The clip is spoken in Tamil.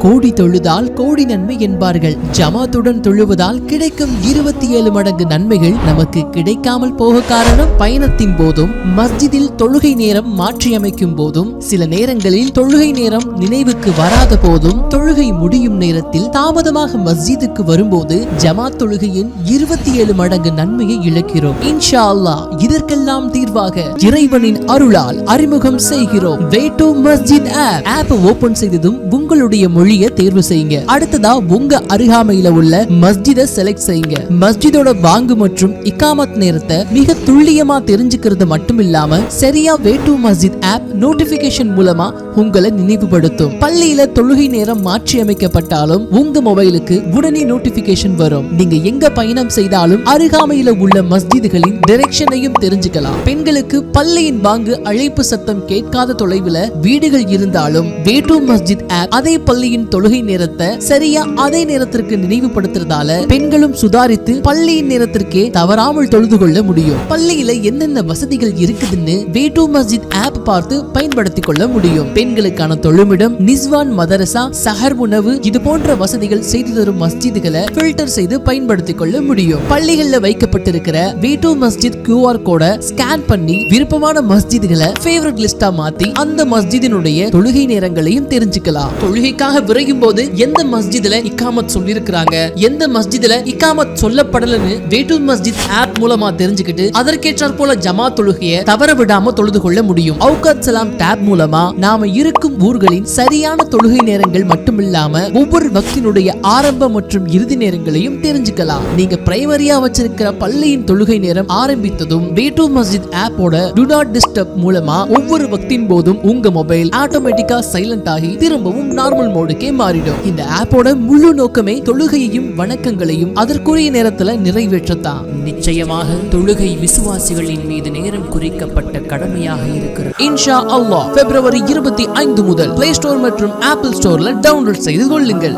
கோடி தொழுதால் கோடி நன்மை என்பார்கள். ஜமாத்துடன் தொழுவதால் கிடைக்கும் 27 மடங்கு நன்மைகள் நமக்கு கிடைக்காமல் போக காரணம் பயணத்தின் போதும் மஸ்ஜிதில் தொழுகை நேரம் மாற்றியமைக்கும் போதும் சில நேரங்களில் தொழுகை நேரம் நினைவுக்கு வராத போதும் தொழுகை முடியும் நேரத்தில் தாமதமாக மஸ்ஜிதுக்கு வரும்போது ஜமாத் தொழுகையின் 27 மடங்கு நன்மையை இழக்கிறோம். இன்ஷா அல்லாஹ் இதற்கெல்லாம் தீர்வாக இறைவனின் அருளால் அறிமுகம் செய்கிறோம் way to Masjid app open செய்ததும் உங்களுடைய மொழியை தேர்வு செய்யுங்க. அடுத்ததா உங்க அருகாமையில உள்ள மஸ்ஜிதை செலக்ட் செய்யுங்க. மஸ்ஜிதோட வாங்கு மற்றும் இகாமத் நேரத்தை மிக துல்லியமா தெரிஞ்சுக்கிறது மட்டும் இல்லாம சரியா way to Masjid app notification மூலமா உங்களை நினைவுபடுத்தும். பள்ளியில தொழுகை நேரம் மாற்றி அமைக்கப்பட்டாலும் உங்க மொபைலுக்கு உடனே நோட்டிபிகேஷன் வரும். நீங்க எங்க பயணம் செய்தாலும் அருகாமையில உள்ள மஸ்ஜிதுகளின் டைரக்ஷனையும் தெரிஞ்சுக்கலாம். பெண்களுக்கு பள்ளியின் வாங்கு அழைப்பு சத்தம் கேட்காத தொலைவில் வீடுகள் இருந்தாலும் வே டு மஸ்ஜித் ஆப் அதே பள்ளியின் தொழுகை நேரத்தை சரியா அதே நேரத்திற்கு நினைவுபடுத்துறதால பெண்களும் சுதாரித்து பள்ளியின் நேரத்திற்கே தவறாமல் தொழுது கொள்ள முடியும். பள்ளியில என்னென்ன வசதிகள் இருக்குதுன்னு வே டு மஸ்ஜித் ஆப் பார்த்து பயன்படுத்திக் கொள்ள முடியும். பெண்களுக்கான தொழுமிடம், நிஸ்வான் மதரசா, சஹர் உணவு இது போன்ற வசதிகள் செய்து தரும் மஸ்ஜிதுகளை ஃபில்டர் செய்து பயன்படுத்திக் கொள்ள முடியும். பள்ளிகள்ல வைக்கப்பட்டிருக்கிற வே டு மஸ்ஜித் QR கோட ஸ்கேன் பண்ணி விருப்பமான மஸ்ஜிதுகளை ஃபேவரட் லிஸ்டா மாத்தி அந்த மஸ்ஜிதினுடைய தொழுகை நேரங்களையும் தெரிஞ்சுக்கலாம். தொழுகைக்காக விரையும் போது எந்த மஸ்ஜிதுல இகாமத் சொல்லிருக்காங்க, எந்த மஸ்ஜிதுல இகாமத் சொல்லப்படலன்னு வே டு மஸ்ஜித் ஆப் மூலமா தெரிஞ்சுக்கிட்டு அதற்கேற்றாற் போல ஜமாத் தொழுகையை தவற விடாம தொழுது கொள்ள முடியும். அவுகாத் சலாம் டேப் மூலமா நாம இருக்கும் ஊர்களின் சரியான தொழுகை நேரங்கள் மட்டுமில்லாம ஒவ்வொரு வக்தினுடைய ஆரம்ப மற்றும் இறுதி நேரங்களையும் தெரிஞ்சுக்கலாம். நீங்க பிரைமரியா வச்சிருக்கிற பள்ளியின் தொழுகை நேரம் ஆரம்பித்ததும் வே டு மஸ்ஜித் ஆப்போட டு நாட் டிஸ்டர்ப் மூலமா ஒவ்வொரு வக்தின் போதும் உங்க மொபைல் ஆட்டோமேட்டிக்கா சைலண்ட் ஆகி திரும்பவும் நார்மல் மோடுக்கே மாறிடும். இந்த ஆப்போட முழு நோக்கமே தொழுகையையும் வணக்கங்களையும் அதற்குரிய நேரத்துல நிறைவேற்றத்தான். நிச்சயமாக தொழுகை விசுவாசிகளின் மீது நேரம் குறிக்கப்பட்ட கடமையாக இருக்கிறது. இன்ஷா அல்லாஹ் February 25 முதல் Play Store மற்றும் Apple Storeல டவுன்லோட் செய்து கொள்ளுங்கள்.